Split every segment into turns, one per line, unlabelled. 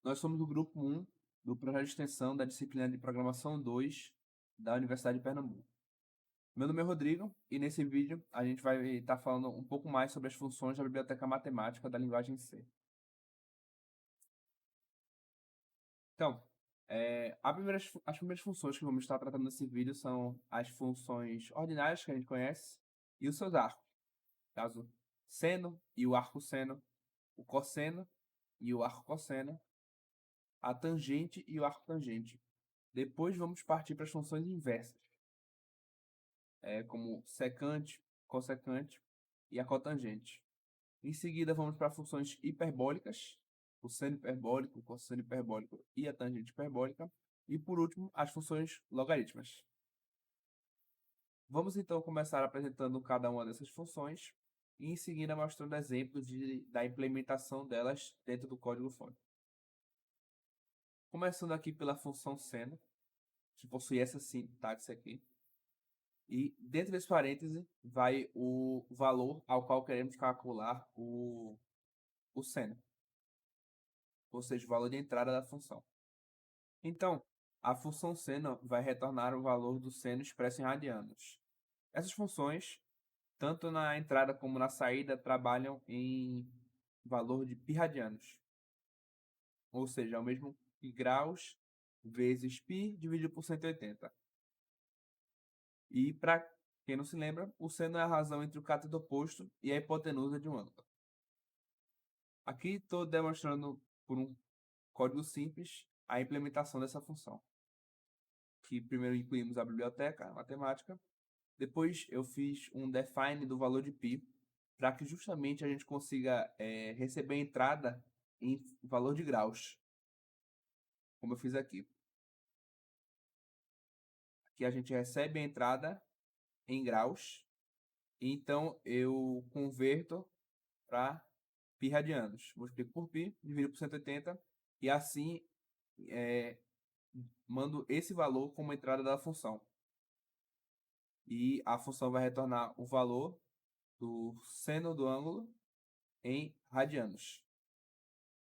Nós somos do grupo 1 do projeto de extensão da disciplina de Programação 2 da Universidade de Pernambuco. Meu nome é Rodrigo e nesse vídeo a gente vai estar falando um pouco mais sobre as funções da biblioteca matemática da linguagem C. Então, as primeiras funções que vamos estar tratando nesse vídeo são as funções ordinárias que a gente conhece e os seus arcos, caso seno e o arco seno, o cosseno e o arco cosseno, a tangente e o arco tangente. Depois vamos partir para as funções inversas, como secante, cossecante e a cotangente. Em seguida vamos para funções hiperbólicas, o seno hiperbólico, o cosseno hiperbólico e a tangente hiperbólica. E por último, as funções logarítmicas. Vamos então começar apresentando cada uma dessas funções e em seguida mostrando exemplos da implementação delas dentro do código-fonte. Começando aqui pela função seno, que possui essa sintaxe aqui. E dentro desse parêntese vai o valor ao qual queremos calcular o seno, ou seja, o valor de entrada da função. Então, a função seno vai retornar o valor do seno expresso em radianos. Essas funções, tanto na entrada como na saída, trabalham em valor de π radianos, ou seja, é o mesmo que graus vezes π dividido por 180. E para quem não se lembra, o seno é a razão entre o cateto oposto e a hipotenusa de um ângulo. Aqui estou demonstrando por um código simples a implementação dessa função. Que primeiro incluímos a biblioteca a matemática, depois eu fiz um define do valor de π, para que justamente a gente consiga receber a entrada em valor de graus, como eu fiz aqui. Aqui a gente recebe a entrada em graus, então eu converto para π radianos. Multiplico por π, divido por 180, e assim mando esse valor como entrada da função. E a função vai retornar o valor do seno do ângulo em radianos.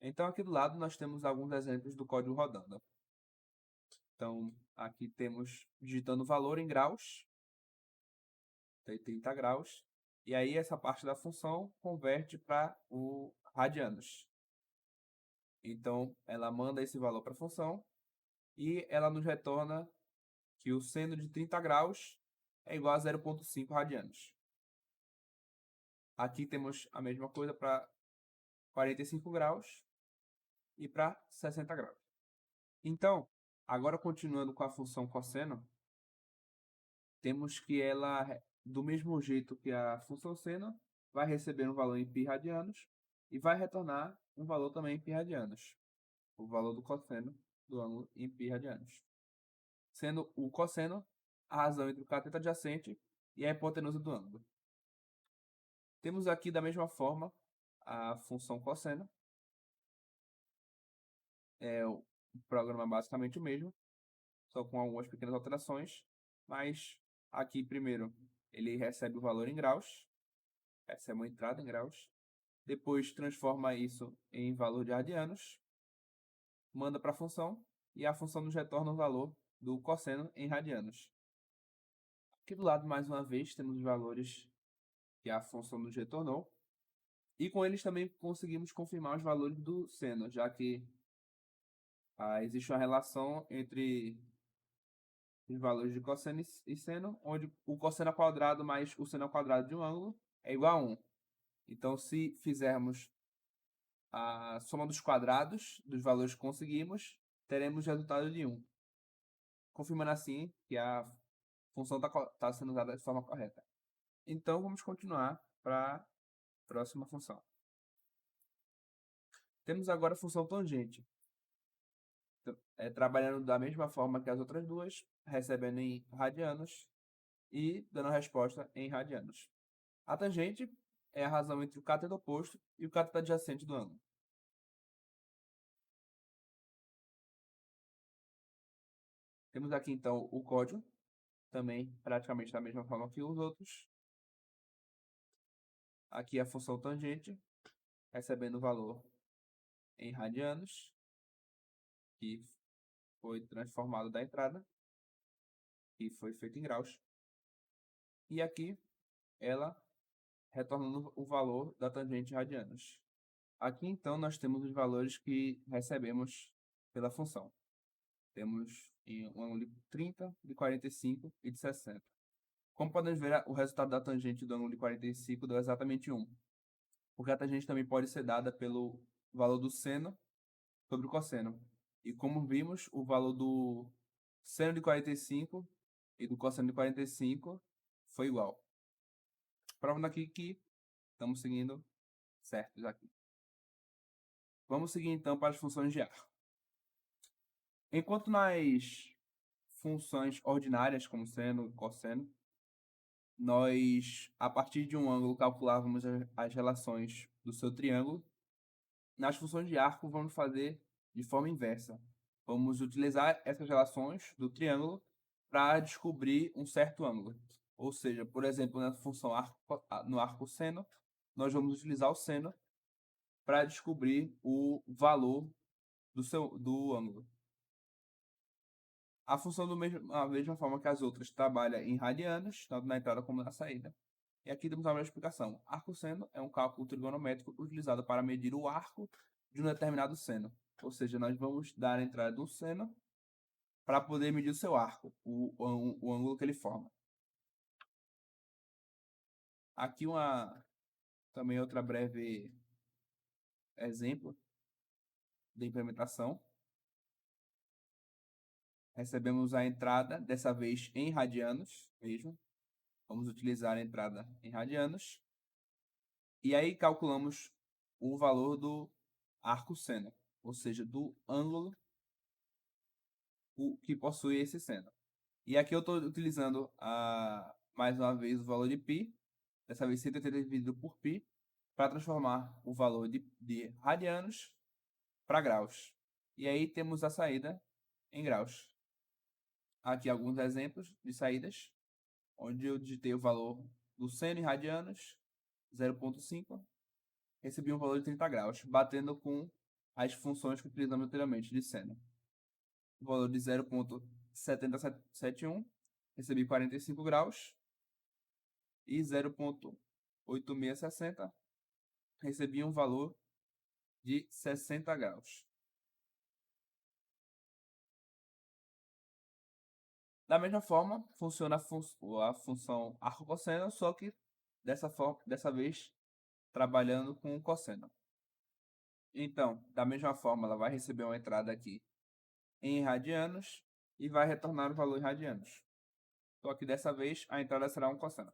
Então aqui do lado nós temos alguns exemplos do código rodando. Então aqui temos digitando o valor em graus, 30 graus, e aí essa parte da função converte para o radianos. Então ela manda esse valor para a função e ela nos retorna que o seno de 30 graus é igual a 0,5 radianos. Aqui temos a mesma coisa para 45 graus e para 60 graus. Então, agora continuando com a função cosseno, temos que ela, do mesmo jeito que a função seno, vai receber um valor em π radianos e vai retornar um valor também em π radianos, o valor do cosseno do ângulo em π radianos. Sendo o cosseno a razão entre o cateto adjacente e a hipotenusa do ângulo. Temos aqui da mesma forma a função cosseno. O programa é basicamente o mesmo, só com algumas pequenas alterações, mas aqui primeiro ele recebe o valor em graus, recebe uma entrada em graus, depois transforma isso em valor de radianos, manda para a função e a função nos retorna o valor do cosseno em radianos. Aqui do lado, mais uma vez, temos os valores que a função nos retornou, e com eles também conseguimos confirmar os valores do seno, já que existe uma relação entre os valores de cosseno e seno, onde o cosseno ao quadrado mais o seno ao quadrado de um ângulo é igual a 1. Então, se fizermos a soma dos quadrados dos valores que conseguimos, teremos o resultado de 1. Confirmando assim que a função está sendo usada de forma correta. Então, vamos continuar para a próxima função. Temos agora a função tangente. Trabalhando da mesma forma que as outras duas, recebendo em radianos e dando a resposta em radianos. A tangente é a razão entre o cateto oposto e o cateto adjacente do ângulo. Temos aqui então o código, também praticamente da mesma forma que os outros. Aqui a função tangente, recebendo o valor em radianos. que foi transformado da entrada, e foi feito em graus. E aqui ela retornando o valor da tangente radianos. Aqui então nós temos os valores que recebemos pela função. Temos um ângulo de 30, de 45 e de 60. Como podemos ver, o resultado da tangente do ângulo de 45 deu exatamente 1. Porque a tangente também pode ser dada pelo valor do seno sobre o cosseno. E como vimos, o valor do seno de 45 e do cosseno de 45 foi igual. Provando aqui que estamos seguindo certos aqui. Vamos seguir então para as funções de ar. Enquanto nas funções ordinárias, como seno e cosseno, nós, a partir de um ângulo, calculávamos as relações do seu triângulo. Nas funções de arco, vamos fazer de forma inversa. Vamos utilizar essas relações do triângulo para descobrir um certo ângulo. Ou seja, por exemplo, na função no arco seno, nós vamos utilizar o seno para descobrir o valor do ângulo. A função da mesma forma que as outras trabalha em radianos, tanto na entrada como na saída. E aqui temos a mesma explicação. Arco-seno é um cálculo trigonométrico utilizado para medir o arco de um determinado seno. Ou seja, nós vamos dar a entrada do seno para poder medir o seu arco, o ângulo que ele forma. Aqui também outra breve exemplo de implementação. Recebemos a entrada, dessa vez em radianos, vejam. Vamos utilizar a entrada em radianos. E aí calculamos o valor do arco seno, ou seja, do ângulo que possui esse seno. E aqui eu estou utilizando mais uma vez o valor de π, dessa vez 180 dividido por π, para transformar o valor de radianos para graus. E aí temos a saída em graus. Aqui alguns exemplos de saídas, onde eu digitei o valor do seno em radianos, 0,5, recebi um valor de 30 graus, batendo com as funções que utilizamos anteriormente de seno. O valor de 0,7071, recebi 45 graus, e 0,8660, recebi um valor de 60 graus. Da mesma forma, funciona a função arco-cosseno, só que dessa vez trabalhando com o cosseno. Então, da mesma forma, ela vai receber uma entrada aqui em radianos e vai retornar o valor em radianos. Só que dessa vez a entrada será um cosseno.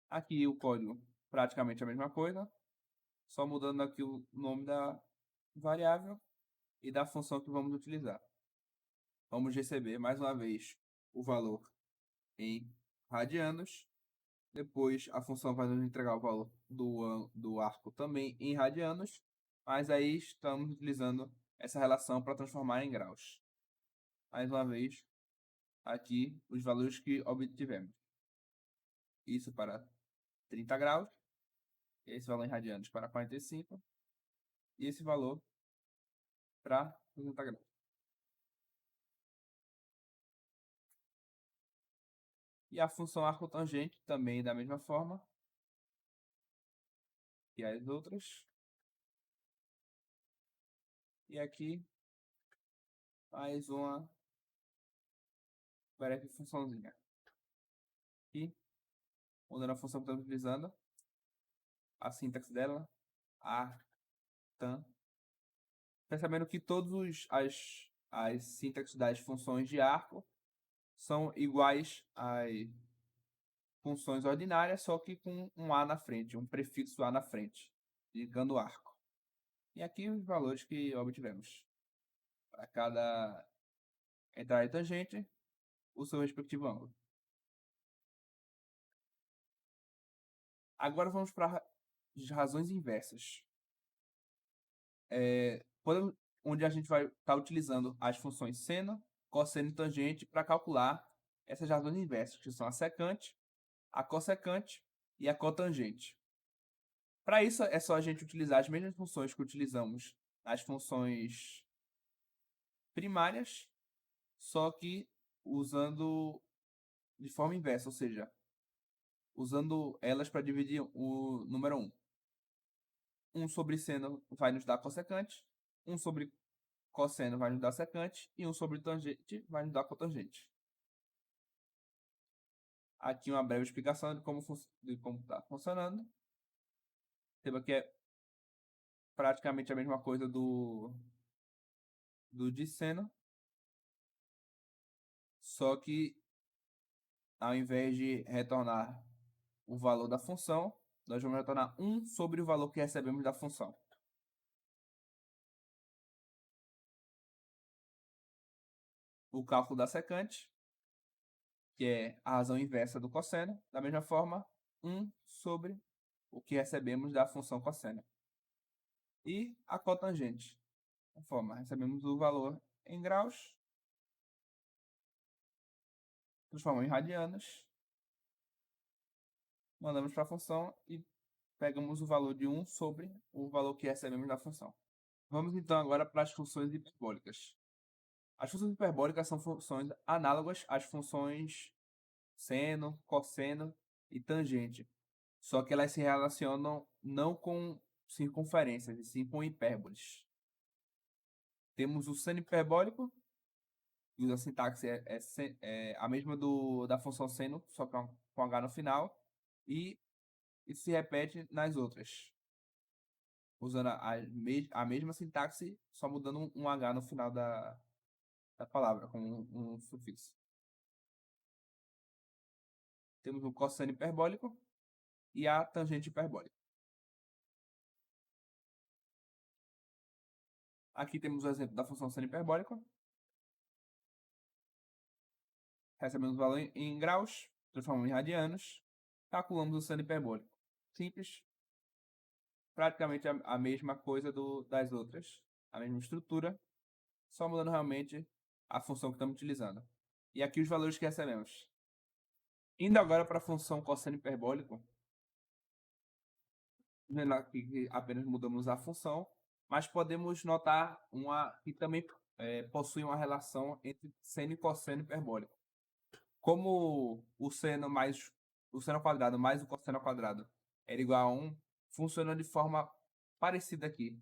Aqui o código praticamente a mesma coisa, só mudando aqui o nome da variável e da função que vamos utilizar. Vamos receber mais uma vez o valor em radianos. Depois a função vai nos entregar o valor do arco também em radianos. Mas aí estamos utilizando essa relação para transformar em graus. Mais uma vez, aqui os valores que obtivemos. Isso para 30 graus. Esse valor em radianos para 45. E esse valor para 60 graus. E a função arcotangente também da mesma forma que as outras. E aqui mais uma breve funçãozinha. E mudando a função que estamos utilizando, a sintaxe dela, tan. Percebendo que todas as sintaxes das funções de arco são iguais às funções ordinárias, só que com um A na frente, um prefixo A na frente, indicando arco. E aqui os valores que obtivemos. Para cada entrada e tangente, o seu respectivo ângulo. Agora vamos para as razões inversas. Onde a gente vai estar utilizando as funções seno, cosseno e tangente para calcular essas razões inversas, que são a secante, a cossecante e a cotangente. Para isso, é só a gente utilizar as mesmas funções que utilizamos nas funções primárias, só que usando de forma inversa, ou seja, usando elas para dividir o número 1. 1 sobre seno vai nos dar cossecante, 1 sobre cosseno vai nos dar secante e 1 sobre tangente vai nos dar cotangente. Aqui uma breve explicação de como está funcionando. Perceba que é praticamente a mesma coisa do de seno, só que ao invés de retornar o valor da função, nós vamos retornar 1 sobre o valor que recebemos da função. O cálculo da secante, que é a razão inversa do cosseno, da mesma forma, 1 sobre o que recebemos da função cosseno. E a cotangente, da forma, recebemos o valor em graus, transformamos em radianos, mandamos para a função e pegamos o valor de 1 sobre o valor que recebemos da função. Vamos então agora para as funções hiperbólicas. As funções hiperbólicas são funções análogas às funções seno, cosseno e tangente, só que elas se relacionam não com circunferências, e sim com hipérboles. Temos o seno hiperbólico, e a sintaxe é a mesma da função seno, só com H no final, e isso se repete nas outras, usando a mesma sintaxe, só mudando um H no final da palavra, com um sufixo. Temos o cosseno hiperbólico e a tangente hiperbólica. Aqui temos o exemplo da função seno hiperbólica. Recebemos o valor em graus, transformamos em radianos, calculamos o seno hiperbólico. Simples, praticamente a mesma coisa das outras, a mesma estrutura, só mudando realmente a função que estamos utilizando. E aqui os valores que recebemos. Indo agora para a função cosseno hiperbólico, vendo aqui que apenas mudamos a função, mas podemos notar que também possui uma relação entre seno e cosseno hiperbólico. Como o seno ao quadrado mais o cosseno ao quadrado era igual a 1, funciona de forma parecida aqui.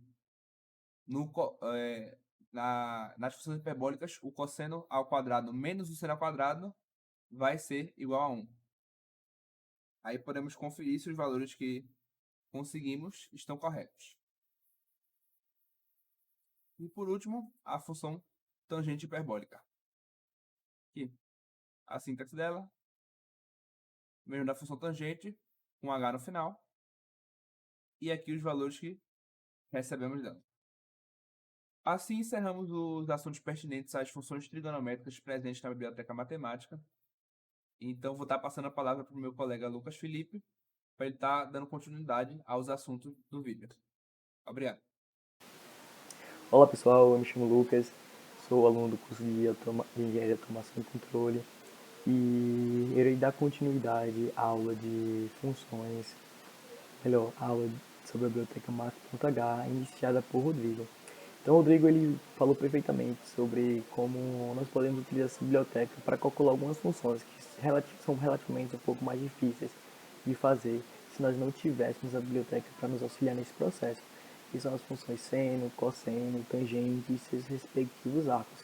Nas funções hiperbólicas, o cosseno ao quadrado menos o seno ao quadrado vai ser igual a 1. Aí podemos conferir se os valores que conseguimos estão corretos. E por último, a função tangente hiperbólica. Aqui, a sintaxe dela, mesmo da função tangente, com H no final. E aqui os valores que recebemos dela. Assim encerramos os assuntos pertinentes às funções trigonométricas presentes na biblioteca matemática. Então vou estar passando a palavra para o meu colega Lucas Felipe, para ele estar dando continuidade aos assuntos do vídeo. Obrigado.
Olá pessoal, eu me chamo Lucas, sou aluno do curso de Engenharia de Automação e Controle e irei dar continuidade à aula de funções, aula sobre a biblioteca Math.h, iniciada por Rodrigo. Então, o Rodrigo ele falou perfeitamente sobre como nós podemos utilizar essa biblioteca para calcular algumas funções que são relativamente um pouco mais difíceis de fazer se nós não tivéssemos a biblioteca para nos auxiliar nesse processo, que são as funções seno, cosseno, tangente e seus respectivos arcos.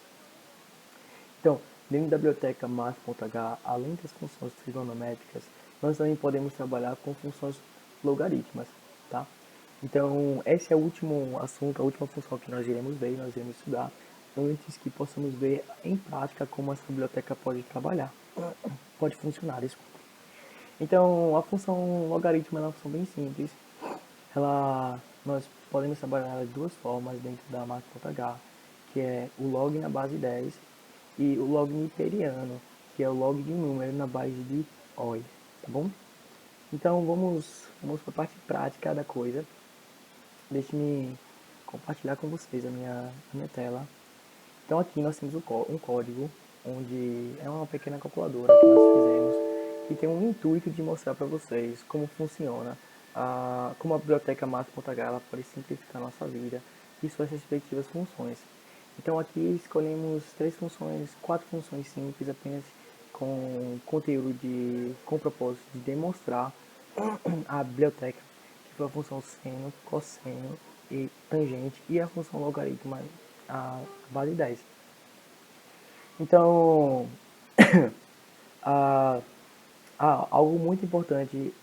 Então, dentro da biblioteca Math.h, além das funções trigonométricas, nós também podemos trabalhar com funções logarítmicas, tá? Então, esse é o último assunto, a última função que nós iremos ver, nós iremos estudar, antes que possamos ver em prática como essa biblioteca pode trabalhar, pode funcionar, desculpa. Então, a função logaritmo é uma função bem simples. Nós podemos trabalhar de duas formas dentro da Math.h, que é o log na base 10 e o log newtoniano, que é o log de um número na base de OI, tá bom? Então, vamos para a parte prática da coisa. Deixe-me compartilhar com vocês a minha tela. Então aqui nós temos um código, onde é uma pequena calculadora que nós fizemos, que tem um intuito de mostrar para vocês como funciona como a biblioteca Math.h ela pode simplificar a nossa vida e suas respectivas funções. Então aqui escolhemos quatro funções simples, apenas com conteúdo com o propósito de demonstrar a biblioteca, que foi a função seno, cosseno e tangente, e a função logaritmo, a base 10. Então, algo muito importante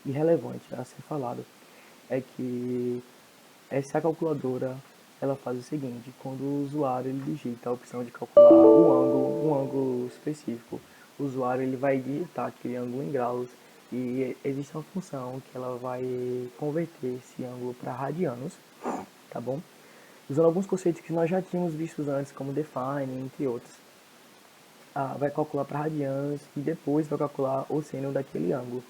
e relevante a ser falado é que essa calculadora ela faz o seguinte: quando o usuário ele digita a opção de calcular um ângulo específico, o usuário ele vai digitar aquele ângulo em graus e existe uma função que ela vai converter esse ângulo para radianos, tá bom? Usando alguns conceitos que nós já tínhamos vistos antes, como define, entre outros. Vai calcular para radianos e depois vai calcular o seno daquele ângulo.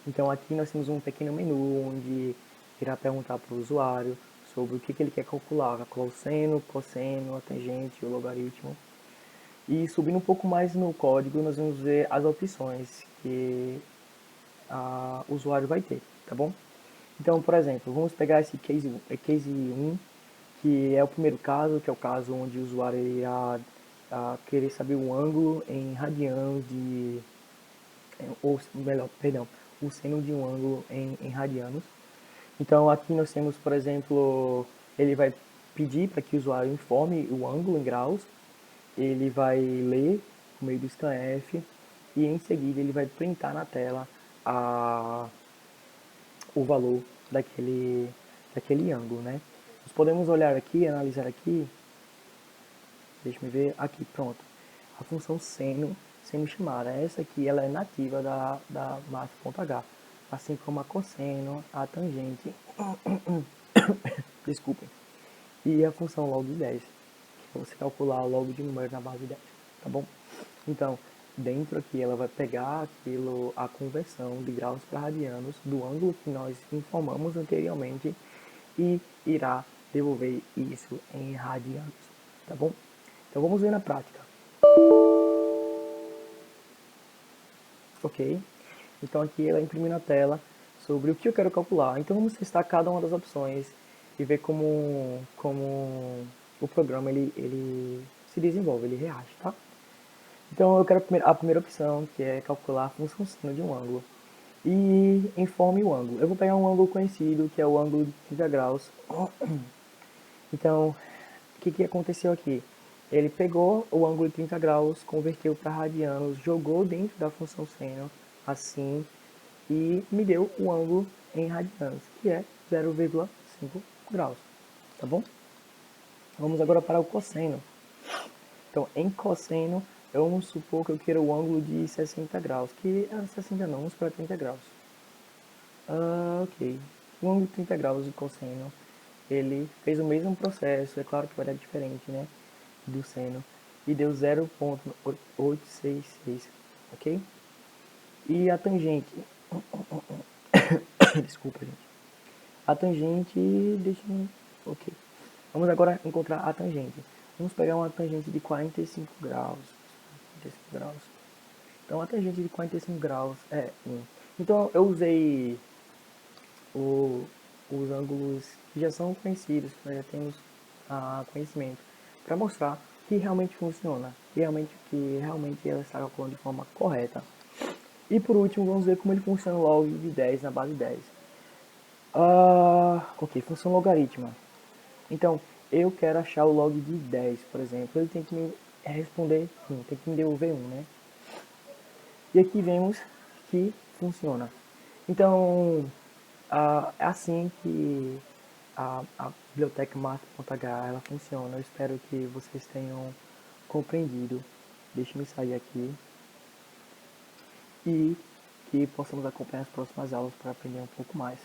Então aqui nós temos um pequeno menu onde irá perguntar para o usuário sobre o que ele quer calcular o seno, cosseno, a tangente, o logaritmo. E subindo um pouco mais no código, nós vamos ver as opções que o usuário vai ter, tá bom? Então, por exemplo, vamos pegar esse case 1, que é o primeiro caso, que é o caso onde o usuário irá querer saber o ângulo em radianos ou melhor, perdão, o seno de um ângulo em radianos. Então aqui nós temos, por exemplo, ele vai pedir para que o usuário informe o ângulo em graus, ele vai ler por meio do scanf e em seguida ele vai printar na tela o valor daquele ângulo, né? Nós podemos olhar aqui, analisar aqui, deixa eu ver, aqui, pronto. A função seno chamada, essa aqui ela é nativa da math.h, assim como a cosseno, a tangente, desculpem, e a função log 10, que é você calcular o log de número na base 10, tá bom? Então, dentro aqui ela vai pegar a conversão de graus para radianos do ângulo que nós informamos anteriormente e irá devolver isso em radianos, tá bom? Então vamos ver na prática. Ok? Então aqui ela imprimiu na tela sobre o que eu quero calcular. Então vamos testar cada uma das opções e ver como o programa ele se desenvolve, ele reage, tá? Então eu quero a primeira opção, que é calcular a função seno de um ângulo. E informe o ângulo. Eu vou pegar um ângulo conhecido, que é o ângulo de 30 graus. Então, o que aconteceu aqui? Ele pegou o ângulo de 30 graus, converteu para radianos, jogou dentro da função seno, assim, e me deu o ângulo em radianos, que é 0,5 graus, tá bom? Vamos agora para o cosseno. Então, em cosseno, vamos supor que eu queira o ângulo de 60 graus, que 60 não, vamos para 30 graus. Ok, o ângulo de 30 graus de cosseno, ele fez o mesmo processo, é claro que vai dar diferente, né, do seno, e deu 0,866, ok? E a tangente, desculpa, gente. A tangente, deixa eu... Ok. Vamos agora encontrar a tangente. Vamos pegar uma tangente de 45 graus. 45 graus. Então, a tangente de 45 graus é 1. Então, eu usei os ângulos que já são conhecidos, que nós já temos conhecimento, para mostrar que realmente funciona, que realmente ela está calculando de forma correta. E por último, vamos ver como ele funciona o log de 10 na base 10. Ok, função logaritma. Então, eu quero achar o log de 10, por exemplo. Ele tem que me responder 1, tem que me devolver 1, né? E aqui vemos que funciona. Então, é assim que a biblioteca Math.h ela funciona. Eu espero que vocês tenham compreendido. Deixe-me sair aqui. E que possamos acompanhar as próximas aulas para aprender um pouco mais.